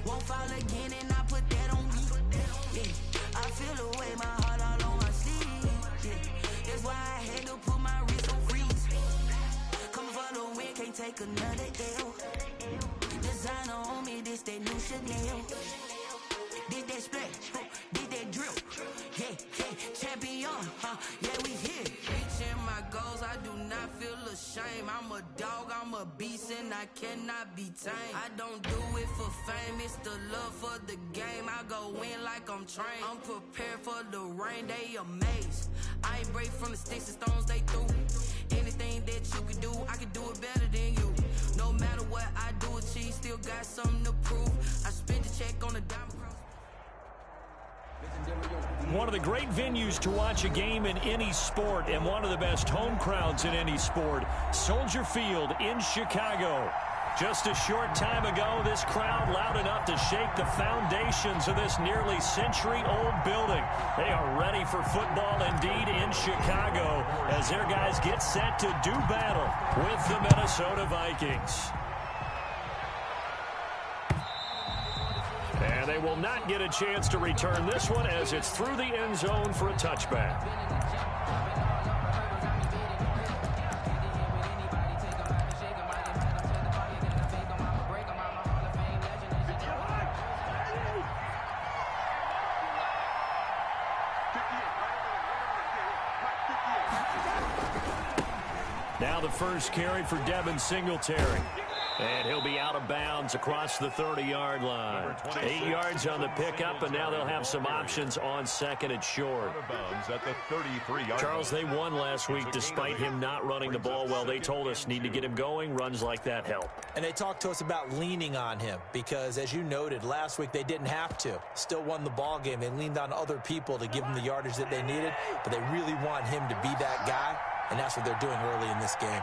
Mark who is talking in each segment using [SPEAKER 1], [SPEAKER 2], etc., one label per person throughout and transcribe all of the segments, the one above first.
[SPEAKER 1] Won't fall again, and I put that on me. Yeah, I feel the way, my heart all on my sleeve. Yeah, that's why I had to put my wrist on freeze. Come for the win, can't take another L. Designer on me, this that new Chanel. Did that splash, did that drip. Yeah, champion, yeah, we here. Reaching my goals, I do not feel ashamed. I'm a dog, I'm a beast, and I cannot be tamed. I don't do it for fame, it's the love for the game. I go in like I'm trained. I'm prepared for the rain, they amazed. I ain't break from the sticks and stones they threw. Anything that you can do, I can do it better than you. No matter what I do, achieve, still got something to prove. I spend the check on the diamond cross.
[SPEAKER 2] One of the great venues to watch a game in any sport, and one of the best home crowds in any sport, Soldier Field in Chicago. Just a short time ago, this crowd loud enough to shake the foundations of this nearly century-old building. They are ready for football indeed in Chicago as their guys get set to do battle with the Minnesota Vikings. And they will not get a chance to return this one as it's through the end zone for a touchback. Now the first carry for Devin Singletary. And he'll be out of bounds across the 30-yard line. 8 yards on the pickup, and now they'll have some options on second and short.
[SPEAKER 3] At the 33-yard
[SPEAKER 2] Charles, they won last week despite him not running the ball well. They told us need to get him going. Runs like that help.
[SPEAKER 4] And they talked to us about leaning on him because, as you noted, last week they didn't have to. Still won the ball game. They leaned on other people to give them the yardage that they needed, but they really want him to be that guy, and that's what they're doing early in this game.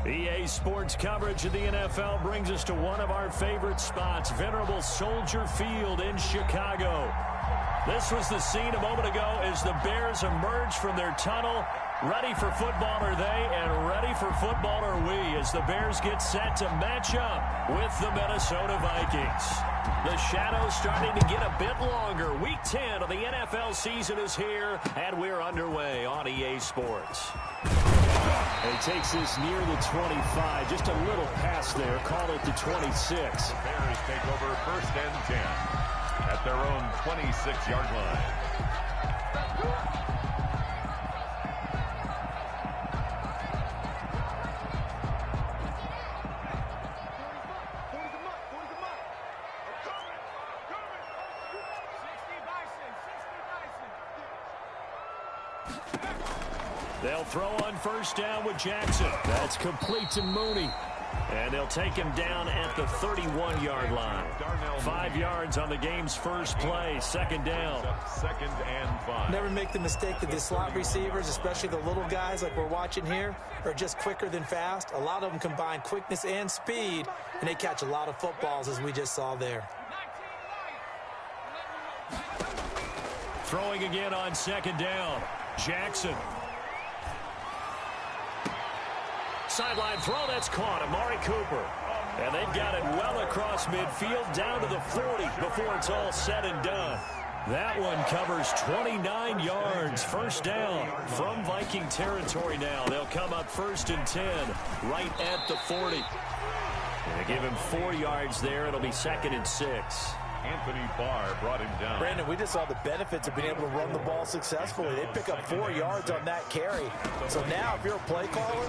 [SPEAKER 2] EA Sports coverage of the NFL brings us to one of our favorite spots, venerable Soldier Field in Chicago. This was the scene a moment ago as the Bears emerged from their tunnel. Ready for football are they, and ready for football are we as the Bears get set to match up with the Minnesota Vikings. The shadows starting to get a bit longer. Week 10 of the NFL season is here, and we're underway on EA Sports.
[SPEAKER 5] And he takes this near the 25, just a little pass there, call it the 26.
[SPEAKER 3] The Bears take over first and 10 at their own 26-yard line.
[SPEAKER 2] They'll throw on first down with Jackson. That's complete to Mooney. And they'll take him down at the 31-yard line. 5 yards on the game's first play. Second down.
[SPEAKER 3] Second and 5.
[SPEAKER 4] Never make the mistake that the slot receivers, especially the little guys like we're watching here, are just quicker than fast. A lot of them combine quickness and speed and they catch a lot of footballs, as we just saw there.
[SPEAKER 2] Throwing again on second down. Jackson. Sideline throw, that's caught. Amari Cooper. And they've got it well across midfield down to the 40 before it's all said and done. That one covers 29 yards. First down from Viking territory now. They'll come up 1st and 10 right at the 40. And they give him 4 yards there. It'll be 2nd and 6.
[SPEAKER 3] Anthony Barr brought him down.
[SPEAKER 4] Brandon, we just saw the benefits of being able to run the ball successfully. They pick up 4 yards on that carry. So now if you're a play caller,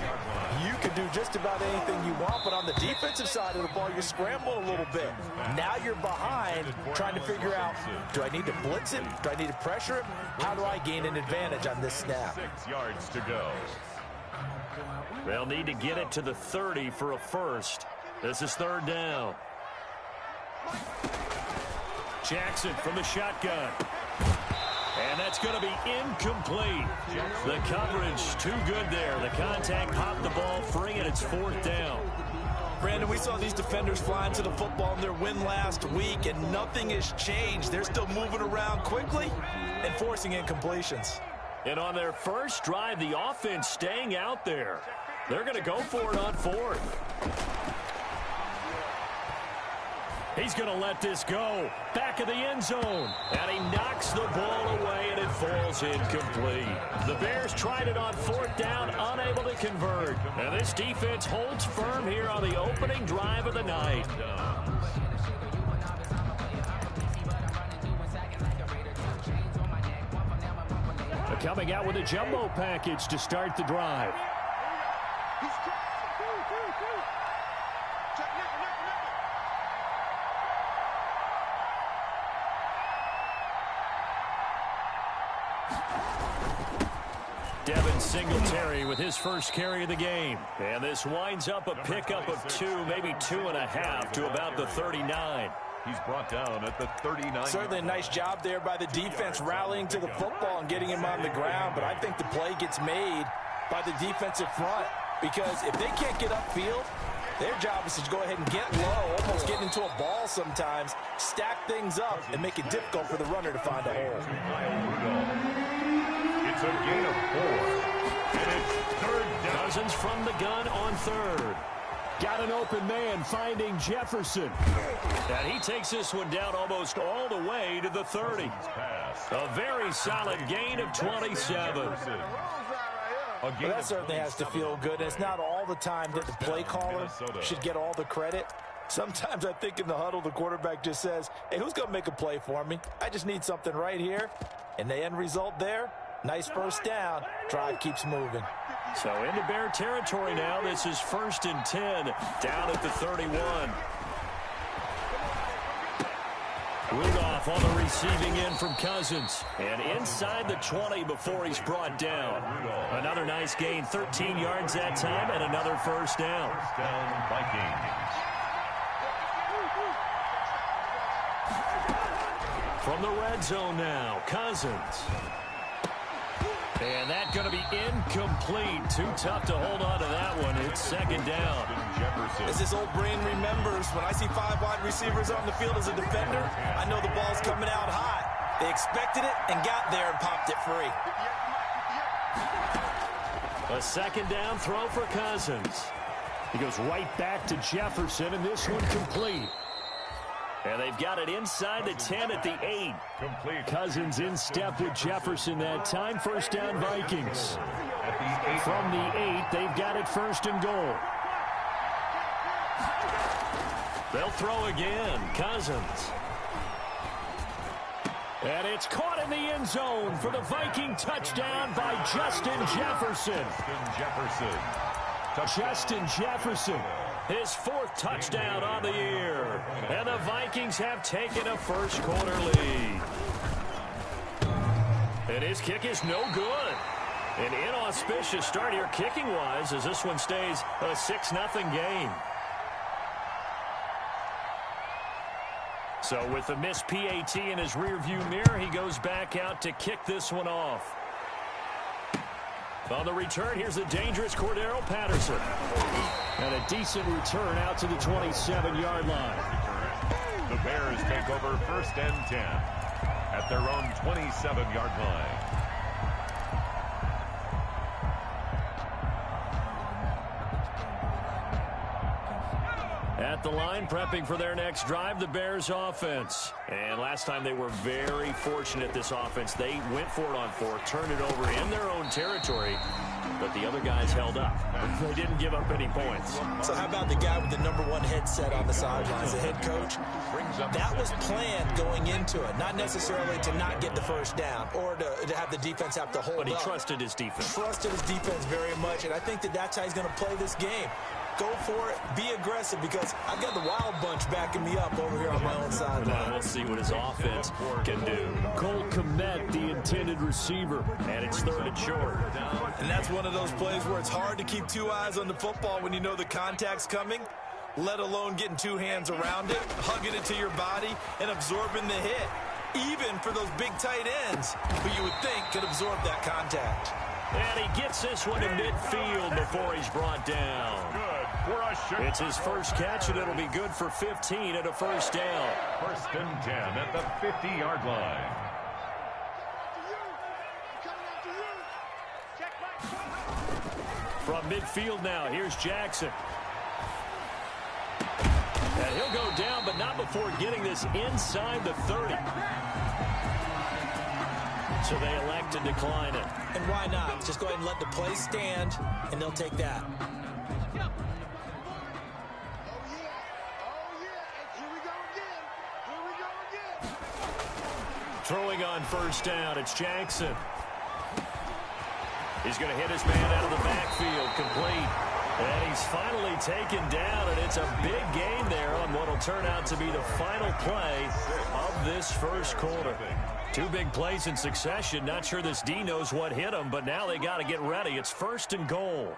[SPEAKER 4] you can do just about anything you want. But on the defensive side of the ball, you scramble a little bit. Now you're behind trying to figure out, do I need to blitz him? Do I need to pressure him? How do I gain an advantage on this snap?
[SPEAKER 3] 6 yards to go.
[SPEAKER 2] They'll need to get it to the 30 for a first. This is 3rd down. Jackson from the shotgun. And that's going to be incomplete. The coverage too good there. The contact popped the ball free, and it's 4th down.
[SPEAKER 4] Brandon, we saw these defenders flying to the football in their win last week, and nothing has changed. They're still moving around quickly and forcing incompletions.
[SPEAKER 2] And on their first drive, the offense staying out there. They're going to go for it on 4th. He's going to let this go. Back of the end zone. And he knocks the ball away, and it falls incomplete. The Bears tried it on 4th down, unable to convert. And this defense holds firm here on the opening drive of the night. They're coming out with a jumbo package to start the drive. Devin Singletary with his first carry of the game. And this winds up a pickup of 2, maybe 2.5 to about the 39.
[SPEAKER 3] He's brought down at the 39.
[SPEAKER 4] Certainly a nice job there by the defense rallying to the football and getting him on the ground. But I think the play gets made by the defensive front, because if they can't get upfield, their job is to go ahead and get low, almost get into a ball sometimes, stack things up, and make it difficult for the runner to find a hole.
[SPEAKER 3] It's a gain of 4. And it's 3rd down.
[SPEAKER 2] Cousins from the gun on 3rd. Got an open man finding Jefferson. And he takes this one down almost all the way to the 30. A very solid gain of 27.
[SPEAKER 4] Well, that certainly has to feel good. And it's not all the time that the play caller should get all the credit. Sometimes I think in the huddle, the quarterback just says, hey, who's going to make a play for me? I just need something right here. And the end result there, nice first down. Drive keeps moving.
[SPEAKER 2] So into Bear territory now. This is 1st and 10 down at the 31. Rudolph on the receiving end from Cousins. And inside the 20 before he's brought down. Another nice gain, 13 yards that time, and another first down.
[SPEAKER 3] First down, Vikings.
[SPEAKER 2] From the red zone now, Cousins. And that's going to be incomplete. Too tough to hold on to that one. It's 2nd down.
[SPEAKER 4] As this old brain remembers, when I see 5 wide receivers on the field as a defender, I know the ball's coming out hot. They expected it and got there and popped it free.
[SPEAKER 2] A 2nd down throw for Cousins. He goes right back to Jefferson, and this one complete. And they've got it inside the 10 at the 8.
[SPEAKER 3] Complete.
[SPEAKER 2] Cousins in step with Jefferson that time. First down, Vikings.
[SPEAKER 3] At the 8.
[SPEAKER 2] From the 8, they've got it 1st and goal. They'll throw again. Cousins. And it's caught in the end zone for the Viking touchdown by Justin Jefferson. Justin Jefferson. His 4th touchdown on the year. And the Vikings have taken a first quarter lead. And his kick is no good. An inauspicious start here kicking-wise as this one stays a 6-0 game. So with the missed PAT in his rearview mirror, he goes back out to kick this one off. On the return, here's the dangerous Cordero Patterson.
[SPEAKER 5] And a decent return out to the 27-yard line.
[SPEAKER 3] The Bears take over 1st and 10 at their own 27-yard line.
[SPEAKER 2] At the line, prepping for their next drive, the Bears offense. And last time they were very fortunate, this offense. They went for it on 4, turned it over in their own territory, but the other guys held up. They didn't give up any points.
[SPEAKER 4] So how about the guy with the #1 headset on the sidelines, the head coach? That was planned going into it, not necessarily to not get the first down or to have the defense have to hold up.
[SPEAKER 2] But he trusted his defense.
[SPEAKER 4] Trusted his defense very much, and I think that's how he's going to play this game. Go for it. Be aggressive, because I've got the Wild Bunch backing me up over here on my own sideline.
[SPEAKER 2] We'll see what his offense can do.
[SPEAKER 5] Cole Kmet, the intended receiver.
[SPEAKER 2] And it's 3rd and short.
[SPEAKER 4] And that's one of those plays where it's hard to keep 2 eyes on the football when you know the contact's coming, let alone getting 2 hands around it, hugging it to your body, and absorbing the hit. Even for those big tight ends who you would think could absorb that contact.
[SPEAKER 2] And he gets this one to midfield before he's brought down. It's his first catch, and it'll be good for 15 at a first down.
[SPEAKER 3] 1st and 10 at the 50-yard line.
[SPEAKER 2] From midfield now, here's Jackson. And he'll go down, but not before getting this inside the 30. So they elect to decline it.
[SPEAKER 4] And why not? Just go ahead and let the play stand, and they'll take that.
[SPEAKER 2] Throwing on first down, it's Jackson. He's going to hit his man out of the backfield, complete. And he's finally taken down, and it's a big gain there on what will turn out to be the final play of this first quarter. 2 big plays in succession. Not sure this D knows what hit him, but now they got to get ready. It's 1st and goal.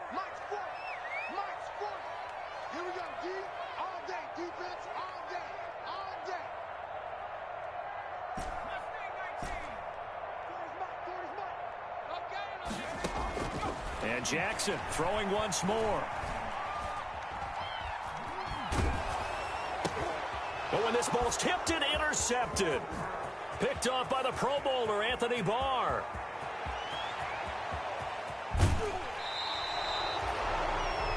[SPEAKER 6] Here we go, D. All day, defense, all day, all day.
[SPEAKER 2] And Jackson throwing once more. Oh, and this ball's tipped and intercepted. Picked off by the Pro Bowler, Anthony Barr.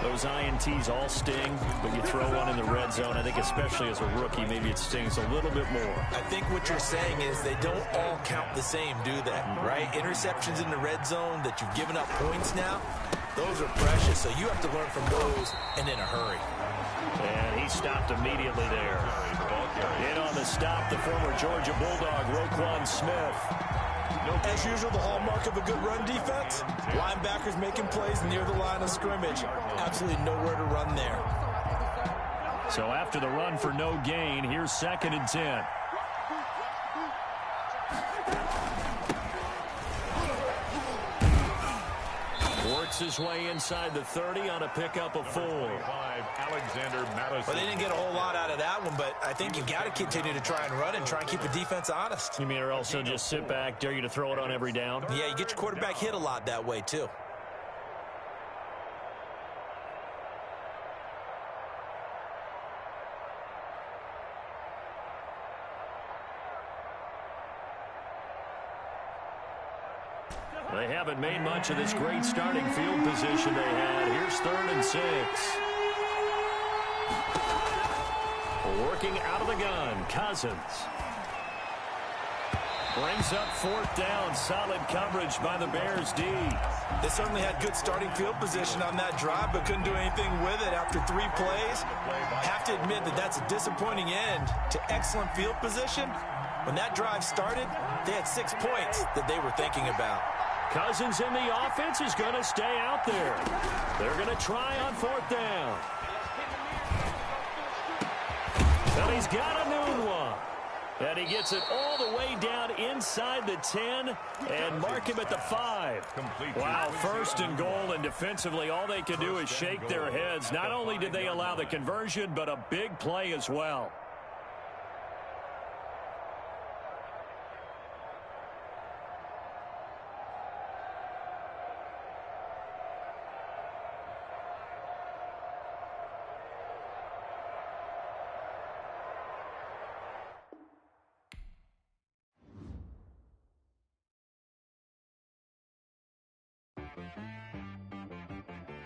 [SPEAKER 2] Those INTs all sting, but you throw one in the red zone. I think especially as a rookie, maybe it stings a little bit more.
[SPEAKER 4] I think what you're saying is they don't all count the same, do they? Right? Interceptions in the red zone that you've given up points now, those are precious. So you have to learn from those and in a hurry.
[SPEAKER 2] And he stopped immediately there. In on the stop, the former Georgia Bulldog, Roquan Smith.
[SPEAKER 4] As usual, the hallmark of a good run defense, linebackers making plays near the line of scrimmage. Absolutely nowhere to run there.
[SPEAKER 2] So after the run for no gain, here's 2nd and 10. Works his way inside the 30 on a pickup of 4.
[SPEAKER 3] Alexander Madison.
[SPEAKER 4] Well, they didn't get a whole lot out of that one, but I think you've got to continue to try and run and try and keep the defense honest.
[SPEAKER 2] You mean or else he'll just sit back, dare you to throw it on every down?
[SPEAKER 4] Yeah, you get your quarterback hit a lot that way, too.
[SPEAKER 2] They haven't made much of this great starting field position they had. Here's 3rd and 6. Working out of the gun, Cousins. Brings up 4th down. Solid coverage by the Bears D.
[SPEAKER 4] They certainly had good starting field position on that drive, but couldn't do anything with it after 3 plays. Have to admit that that's a disappointing end to excellent field position. When that drive started, they had 6 points that they were thinking about.
[SPEAKER 2] Cousins in the offense is going to stay out there. They're going to try on 4th down. And he's got a new one. And he gets it all the way down inside the 10 and mark him at the 5. Wow, 1st and goal, and defensively all they can do is shake their heads. Not only did they allow the conversion, but a big play as well.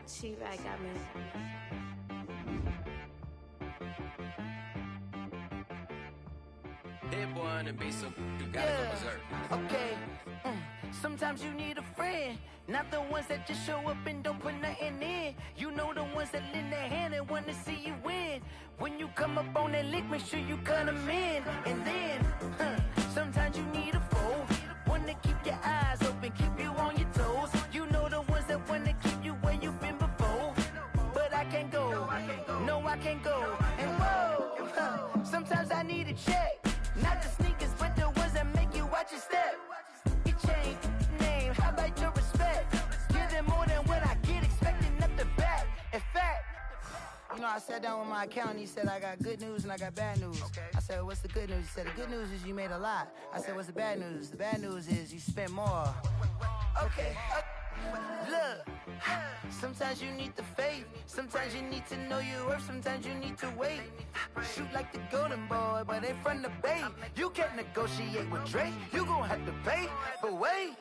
[SPEAKER 7] She right got me.
[SPEAKER 8] Hit one and be so you gotta go berserk.
[SPEAKER 9] Okay. Sometimes you need a friend, not the ones that just show up and don't put nothing in. You know the ones that lend their hand and want to see you win. When you come up on that lick, make sure you cut them in. And then, sometimes you need a foe, one to keep your eyes open, keep you on your toes. You know the ones that want to keep you where you've been before. But I can't go, no I can't go. And whoa, sometimes I need a check. Not the sneakers, but the ones that make you watch your step. Your chain, name, how about your respect? Give them more than what I get, expecting nothing back. In fact, you know, I sat down with my accountant, he said, I got good news and I got bad news. Okay. I said, what's the good news? He said, the good news is you made a lot. I said, what's the bad news? The bad news is you spent more. Okay. Look, sometimes you need the faith, sometimes you need to know your worth, sometimes you need to wait. Shoot like the golden boy, but they from the bay. You can't negotiate with Drake, you gon' have to pay, but wait.